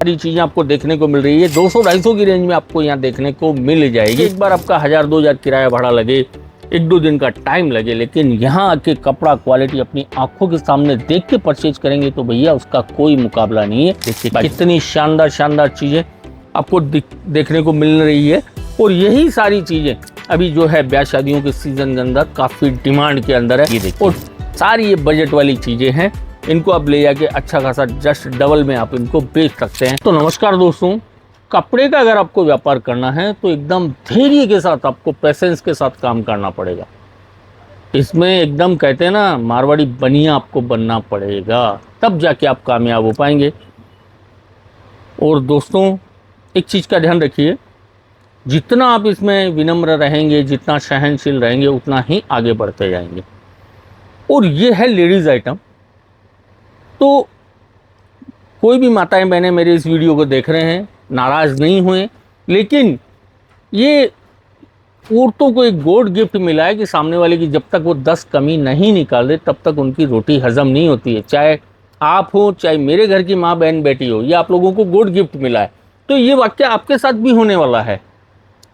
सारी चीज़ें आपको देखने को मिल रही है। 200-250 की रेंज में आपको यहाँ देखने को मिल जाएगी। एक बार आपका 1000-2000 किराया भाड़ा लगे, 1-2 दिन का टाइम लगे, लेकिन यहाँ आके कपड़ा क्वालिटी अपनी आंखों के सामने देख के परचेज करेंगे तो भैया उसका कोई मुकाबला नहीं है। देखिए कितनी शानदार चीज़ें आपको देखने को मिल रही है। और यही सारी चीज़ें अभी जो है ब्याह शादियों के सीजन के अंदर काफ़ी डिमांड के अंदर है। ये देखिए, और सारी ये बजट वाली चीज़ें हैं। इनको आप ले जाके अच्छा खासा जस्ट डबल में आप इनको बेच सकते हैं। तो नमस्कार दोस्तों, कपड़े का अगर आपको व्यापार करना है तो एकदम धैर्य के साथ, आपको पेशेंस के साथ काम करना पड़ेगा। इसमें एकदम कहते हैं ना, मारवाड़ी बनिया आपको बनना पड़ेगा, तब जाके आप कामयाब हो पाएंगे। और दोस्तों एक चीज़ का ध्यान रखिए, जितना आप इसमें विनम्र रहेंगे, जितना सहनशील रहेंगे, उतना ही आगे बढ़ते जाएंगे। और ये है लेडीज़ आइटम। तो कोई भी माताएं बहनें मेरे इस वीडियो को देख रहे हैं, नाराज़ नहीं हुए, लेकिन ये औरतों को एक गोड गिफ्ट मिला है कि सामने वाले की जब तक वो 10 कमी नहीं निकाल दे तब तक उनकी रोटी हजम नहीं होती है। चाहे आप हो, चाहे मेरे घर की माँ बहन बेटी हो, ये आप लोगों को गोड गिफ्ट मिला है। तो ये वाक्य आपके साथ भी होने वाला है।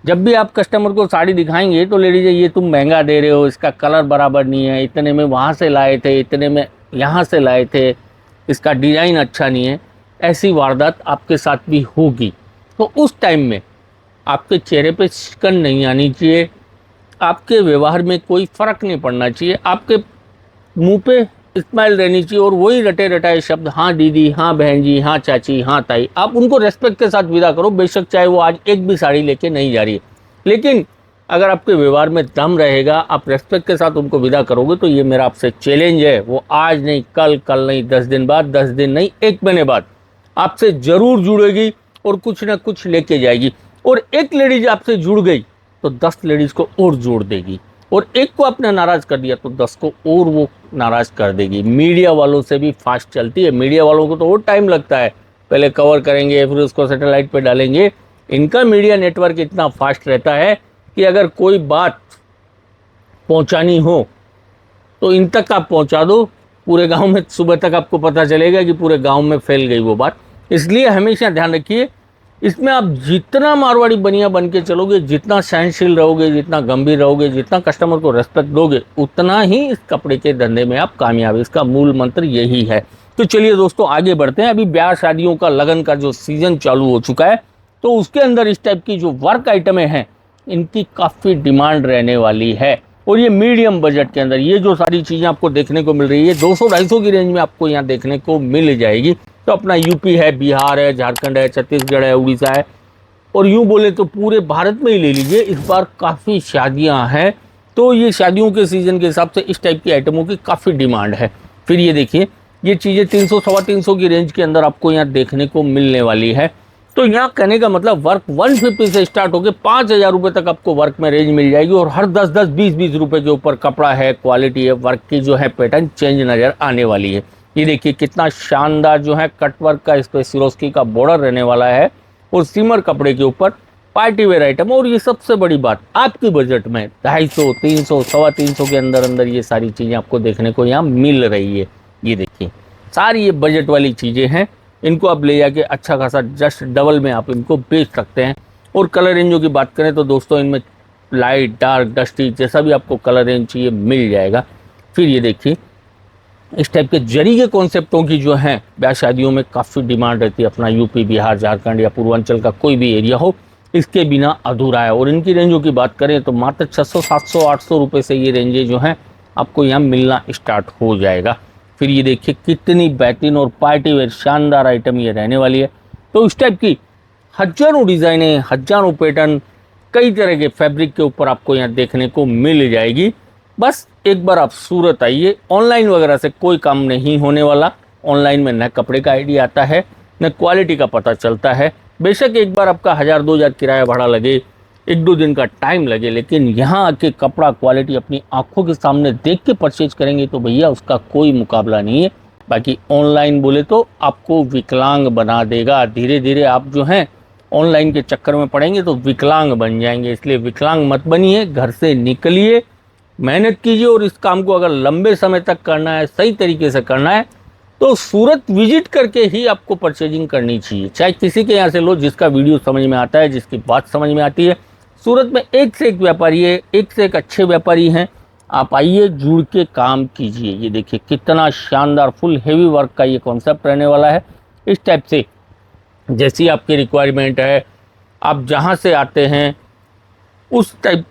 जब भी आप कस्टमर को साड़ी दिखाएंगे तो ले लीजिए, ये तुम महंगा दे रहे हो, इसका कलर बराबर नहीं है, इतने में वहाँ से लाए थे, इतने में यहाँ से लाए थे, इसका डिज़ाइन अच्छा नहीं है। ऐसी वारदात आपके साथ भी होगी। तो उस टाइम में आपके चेहरे पे शिकन नहीं आनी चाहिए, आपके व्यवहार में कोई फ़र्क नहीं पड़ना चाहिए, आपके मुंह पे स्माइल रहनी चाहिए। और वही रटे रटाए शब्द, हाँ दीदी, हाँ बहन जी, हाँ चाची, हाँ ताई, आप उनको रेस्पेक्ट के साथ विदा करो। बेशक चाहे वो आज एक भी साड़ी लेके नहीं जा रही है, लेकिन अगर आपके व्यवहार में दम रहेगा, आप रेस्पेक्ट के साथ उनको विदा करोगे, तो ये मेरा आपसे चैलेंज है। वो आज नहीं, कल नहीं, 10 दिन बाद, 10 दिन नहीं, 1 महीने बाद आपसे ज़रूर जुड़ेगी और कुछ ना कुछ लेके जाएगी। और एक लेडीज आपसे जुड़ गई तो 10 लेडीज़ को और जोड़ देगी। और एक को आपने नाराज़ कर दिया तो 10 को और वो नाराज़ कर देगी। मीडिया वालों से भी फास्ट चलती है। मीडिया वालों को तो और टाइम लगता है, पहले कवर करेंगे, फिर उसको सैटेलाइट पे डालेंगे। इनका मीडिया नेटवर्क इतना फास्ट रहता है कि अगर कोई बात पहुंचानी हो तो इन तक आप पहुंचा दो, पूरे गांव में सुबह तक आपको पता चलेगा कि पूरे गांव में फैल गई वो बात। इसलिए हमेशा ध्यान रखिए, इसमें आप जितना मारवाड़ी बनिया बन के चलोगे, जितना सहनशील रहोगे, जितना गंभीर रहोगे, जितना कस्टमर को रेस्पेक्ट दोगे, उतना ही इस कपड़े के धंधे में आप कामयाब। इसका मूल मंत्र यही है। तो चलिए दोस्तों आगे बढ़ते हैं। अभी ब्याह शादियों का, लगन का जो सीजन चालू हो चुका है, तो उसके अंदर इस टाइप की जो वर्क आइटमें हैं, इनकी काफ़ी डिमांड रहने वाली है। और ये मीडियम बजट के अंदर ये जो सारी चीज़ें आपको देखने को मिल रही है, 200-250 की रेंज में आपको यहाँ देखने को मिल जाएगी। तो अपना यूपी है, बिहार है, झारखंड है, छत्तीसगढ़ है, उड़ीसा है, और यूँ बोले तो पूरे भारत में ही ले लीजिए। इस बार काफ़ी शादियाँ हैं, तो ये शादियों के सीज़न के हिसाब से इस टाइप की आइटमों की काफ़ी डिमांड है। फिर ये देखिए, ये चीज़ें 300-325 की रेंज के अंदर आपको यहाँ देखने को मिलने वाली है। तो यहाँ कहने का मतलब वर्क 150 से स्टार्ट होकर 5000 रुपये तक आपको वर्क में रेंज मिल जाएगी। और हर 10-10, 20-20 रुपये के ऊपर कपड़ा है, क्वालिटी है, वर्क की जो है पैटर्न चेंज नज़र आने वाली है। ये देखिए कितना शानदार जो है कट वर्क का, इस पर सिरोस्की का बॉर्डर रहने वाला है, और सीमर कपड़े के ऊपर पार्टी वेयर आइटम। और ये सबसे बड़ी बात, आपकी बजट में 250, 300, 325 के अंदर ये सारी चीज़ें आपको देखने को यहाँ मिल रही है। ये देखिए सारी ये बजट वाली चीज़ें हैं। इनको आप ले जाके अच्छा खासा जस्ट डबल में आप इनको बेच सकते हैं। और कलर रेंजों की बात करें तो दोस्तों इनमें लाइट, डार्क, डस्टी, जैसा भी आपको कलर रेंज चाहिए मिल जाएगा। फिर ये देखिए इस टाइप के जरी के कॉन्सेप्टों की जो है ब्याह शादियों में काफ़ी डिमांड रहती है। अपना यूपी, बिहार, झारखंड या पूर्वांचल का कोई भी एरिया हो, इसके बिना अधूरा है। और इनकी रेंजों की बात करें तो मात्र 600, 700, 800 रुपये से ये रेंजें जो हैं आपको यहाँ मिलना स्टार्ट हो जाएगा। फिर ये देखिए कितनी बेहतरीन और पार्टी वेयर शानदार आइटम ये रहने वाली है। तो इस टाइप की हजारों डिज़ाइनें, हजारों पैटर्न, कई तरह के फैब्रिक के ऊपर आपको यहाँ देखने को मिल जाएगी। बस एक बार आप सूरत आइए। ऑनलाइन वगैरह से कोई काम नहीं होने वाला। ऑनलाइन में न कपड़े का आइडिया आता है, न क्वालिटी का पता चलता है। बेशक एक बार आपका 1000-2000 किराया भाड़ा लगे, 1-2 दिन का टाइम लगे, लेकिन यहाँ आके कपड़ा क्वालिटी अपनी आंखों के सामने देख के परचेज करेंगे तो भैया उसका कोई मुकाबला नहीं है। बाकी ऑनलाइन बोले तो आपको विकलांग बना देगा। धीरे धीरे आप जो हैं ऑनलाइन के चक्कर में पड़ेंगे तो विकलांग बन जाएंगे। इसलिए विकलांग मत बनिए, घर से निकलिए, मेहनत कीजिए। और इस काम को अगर लंबे समय तक करना है, सही तरीके से करना है, तो सूरत विजिट करके ही आपको परचेजिंग करनी चाहिए, चाहे किसी के यहाँ से लो, जिसका वीडियो समझ में आता है, जिसकी बात समझ में आती है। सूरत में एक से एक व्यापारी है, एक से एक अच्छे व्यापारी हैं। आप आइए, जुड़ के काम कीजिए। ये देखिए कितना शानदार फुल हेवी वर्क का ये कॉन्सेप्ट रहने वाला है। इस टाइप से जैसी आपकी रिक्वायरमेंट है, आप जहाँ से आते हैं उस टाइप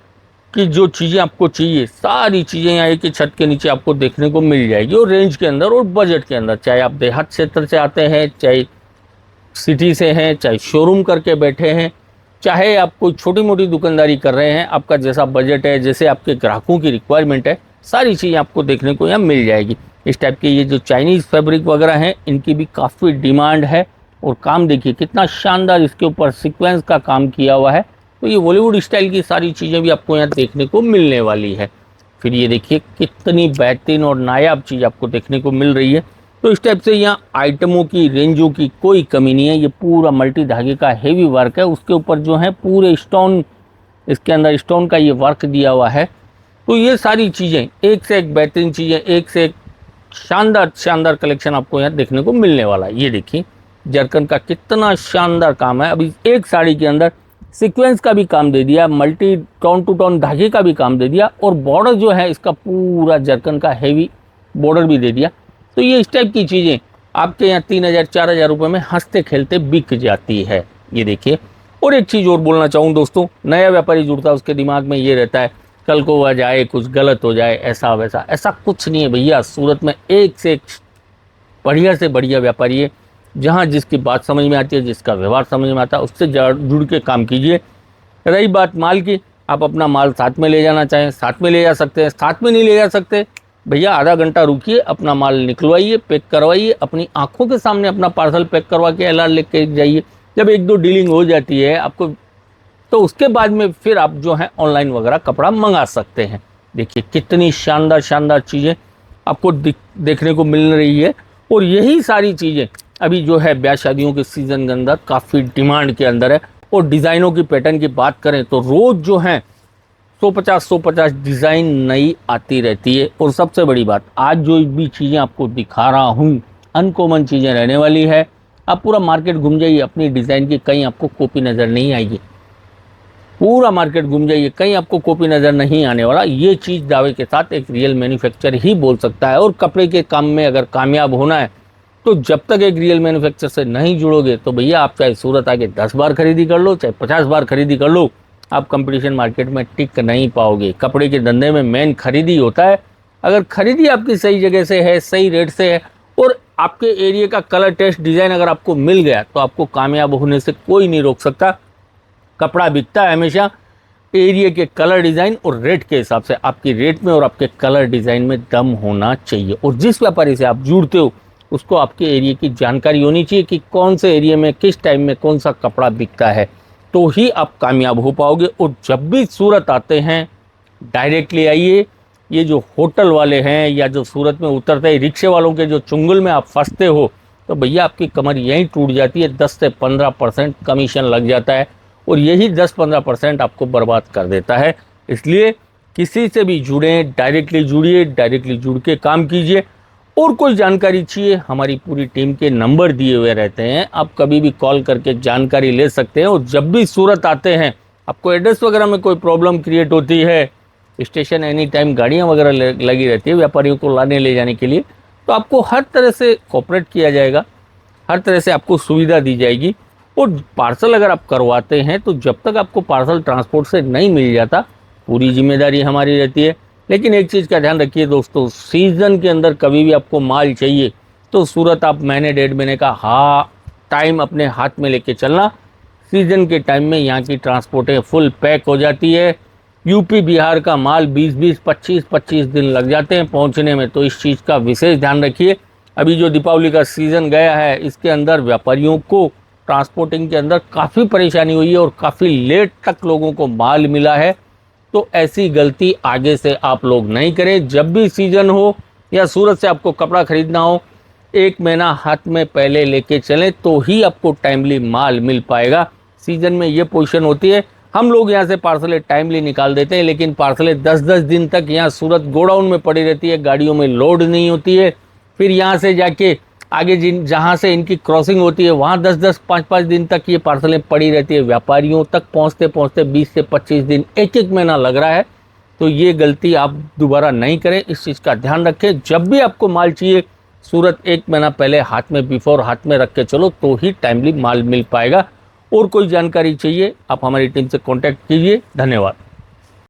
की जो चीज़ें आपको चाहिए, सारी चीज़ें यहाँ एक ही छत के नीचे आपको देखने को मिल जाएगी, और रेंज के अंदर और बजट के अंदर। चाहे आप देहात क्षेत्र से आते हैं, चाहे सिटी से हैं, चाहे शोरूम करके बैठे हैं, चाहे आप कोई छोटी मोटी दुकानदारी कर रहे हैं, आपका जैसा बजट है, जैसे आपके ग्राहकों की रिक्वायरमेंट है, सारी चीज़ें आपको देखने को यहाँ मिल जाएगी। इस टाइप के ये जो चाइनीज़ फैब्रिक वगैरह हैं, इनकी भी काफ़ी डिमांड है। और काम देखिए कितना शानदार इसके ऊपर सीक्वेंस का काम किया हुआ है। तो ये बॉलीवुड स्टाइल की सारी चीज़ें भी आपको यहाँ देखने को मिलने वाली है। फिर ये देखिए कितनी बेहतरीन और नायाब चीज़ आपको देखने को मिल रही है। तो इस टाइप से यहाँ आइटमों की, रेंजों की कोई कमी नहीं है। ये पूरा मल्टी धागे का हेवी वर्क है, उसके ऊपर जो है पूरे स्टोन, इसके अंदर स्टोन का ये वर्क दिया हुआ है। तो ये सारी चीज़ें एक से एक बेहतरीन चीज़ें, एक से एक शानदार शानदार कलेक्शन आपको यहाँ देखने को मिलने वाला है। ये देखिए जरकन का कितना शानदार काम है। अभी एक साड़ी के अंदर सीक्वेंस का भी काम दे दिया, मल्टी टोन टू टोन धागे का भी काम दे दिया, और बॉर्डर जो है इसका पूरा जरकन का हेवी बॉर्डर भी दे दिया। तो ये इस टाइप की चीज़ें आपके यहाँ 3,000-4,000 रुपये में हंसते खेलते बिक जाती है। ये देखिए। और एक चीज़ और बोलना चाहूँ दोस्तों, नया व्यापारी जुड़ता है उसके दिमाग में ये रहता है कल को वह जाए कुछ गलत हो जाए, ऐसा वैसा। ऐसा कुछ नहीं है भैया। सूरत में एक से एक बढ़िया से बढ़िया व्यापारी है, जहाँ जिसकी बात समझ में आती है, जिसका व्यवहार समझ में आता है, उससे जुड़ के काम कीजिए। रही बात माल की, आप अपना माल साथ में ले जाना चाहें साथ में ले जा सकते हैं, साथ में नहीं ले जा सकते भैया आधा घंटा रुकिए, अपना माल निकलवाइए, पैक करवाइए, अपनी आंखों के सामने अपना पार्सल पैक करवा के LR लेके जाइए। जब एक दो डीलिंग हो जाती है आपको, तो उसके बाद में फिर आप जो है ऑनलाइन वगैरह कपड़ा मंगा सकते हैं। देखिए कितनी शानदार शानदार चीज़ें आपको देखने को मिल रही है। और यही सारी चीज़ें अभी जो है ब्याह शादियों के सीज़न के अंदर काफ़ी डिमांड के अंदर है। और डिज़ाइनों की पैटर्न की बात करें तो रोज़ जो है 150 डिज़ाइन नई आती रहती है। और सबसे बड़ी बात, आज जो भी चीज़ें आपको दिखा रहा हूँ अनकॉमन चीज़ें रहने वाली है। आप पूरा मार्केट घूम जाइए, अपनी डिज़ाइन की कहीं आपको कॉपी नज़र नहीं आएगी। पूरा मार्केट घूम जाइए, कहीं आपको कॉपी नज़र नहीं आने वाला। ये चीज़ दावे के साथ एक रियल मैन्युफैक्चर ही बोल सकता है। और कपड़े के काम में अगर कामयाब होना है तो जब तक एक रियल मैन्युफैक्चर से नहीं जुड़ोगे तो भैया आप चाहे सूरत आके 10 बार खरीदी कर लो, चाहे 50 बार खरीदी कर लो, आप कंपटीशन मार्केट में टिक नहीं पाओगे। कपड़े के धंधे में मेन खरीदी होता है। अगर खरीदी आपकी सही जगह से है, सही रेट से है, और आपके एरिया का कलर टेस्ट डिज़ाइन अगर आपको मिल गया तो आपको कामयाब होने से कोई नहीं रोक सकता। कपड़ा बिकता है हमेशा एरिया के कलर डिज़ाइन और रेट के हिसाब से। आपकी रेट में और आपके कलर डिज़ाइन में दम होना चाहिए। और जिस व्यापारी से आप जुड़ते हो उसको आपके एरिया की जानकारी होनी चाहिए कि कौन से एरिया में किस टाइम में कौन सा कपड़ा बिकता है, तो ही आप कामयाब हो पाओगे। और जब भी सूरत आते हैं डायरेक्टली आइए। ये जो होटल वाले हैं या जो सूरत में उतरते हैं रिक्शे वालों के जो चुंगल में आप फंसते हो, तो भैया आपकी कमर यहीं टूट जाती है। 10 से 15% कमीशन लग जाता है, और यही 10-15% आपको बर्बाद कर देता है। इसलिए किसी से भी जुड़ें, डायरेक्टली जुड़िए, डायरेक्टली जुड़ के काम कीजिए। और कोई जानकारी चाहिए, हमारी पूरी टीम के नंबर दिए हुए रहते हैं, आप कभी भी कॉल करके जानकारी ले सकते हैं। और जब भी सूरत आते हैं, आपको एड्रेस वगैरह में कोई प्रॉब्लम क्रिएट होती है, स्टेशन एनी टाइम गाड़ियाँ वगैरह लगी रहती है व्यापारियों को लाने ले जाने के लिए, तो आपको हर तरह से कोऑपरेट किया जाएगा, हर तरह से आपको सुविधा दी जाएगी। और पार्सल अगर आप करवाते हैं तो जब तक आपको पार्सल ट्रांसपोर्ट से नहीं मिल जाता, पूरी जिम्मेदारी हमारी रहती है। लेकिन एक चीज़ का ध्यान रखिए दोस्तों, सीज़न के अंदर कभी भी आपको माल चाहिए तो सूरत आप महीने 1.5 महीने का टाइम अपने हाथ में लेके चलना। सीज़न के टाइम में यहाँ की ट्रांसपोर्टें फुल पैक हो जाती है। यूपी बिहार का माल 20-20, 25-25 दिन लग जाते हैं पहुँचने में, तो इस चीज़ का विशेष ध्यान रखिए। अभी जो दीपावली का सीज़न गया है, इसके अंदर व्यापारियों को ट्रांसपोर्टिंग के अंदर काफ़ी परेशानी हुई है और काफ़ी लेट तक लोगों को माल मिला है। तो ऐसी गलती आगे से आप लोग नहीं करें। जब भी सीज़न हो या सूरत से आपको कपड़ा खरीदना हो, 1 महीना हाथ में पहले लेके चलें, तो ही आपको टाइमली माल मिल पाएगा। सीज़न में ये पोजीशन होती है, हम लोग यहाँ से पार्सलें टाइमली निकाल देते हैं, लेकिन पार्सलें 10-10 दिन तक यहाँ सूरत गोडाउन में पड़ी रहती है, गाड़ियों में लोड नहीं होती है। फिर यहाँ से जाके आगे जहाँ से इनकी क्रॉसिंग होती है वहाँ 10-10, 5-5 दिन तक ये पार्सलें पड़ी रहती है। व्यापारियों तक पहुँचते पहुँचते 20 से 25 दिन, एक महीना लग रहा है। तो ये गलती आप दोबारा नहीं करें, इस चीज़ का ध्यान रखें। जब भी आपको माल चाहिए, सूरत 1 महीना पहले हाथ में, बिफोर हाथ में रख के चलो, तो ही टाइमली माल मिल पाएगा। और कोई जानकारी चाहिए आप हमारी टीम से कॉन्टैक्ट कीजिए। धन्यवाद।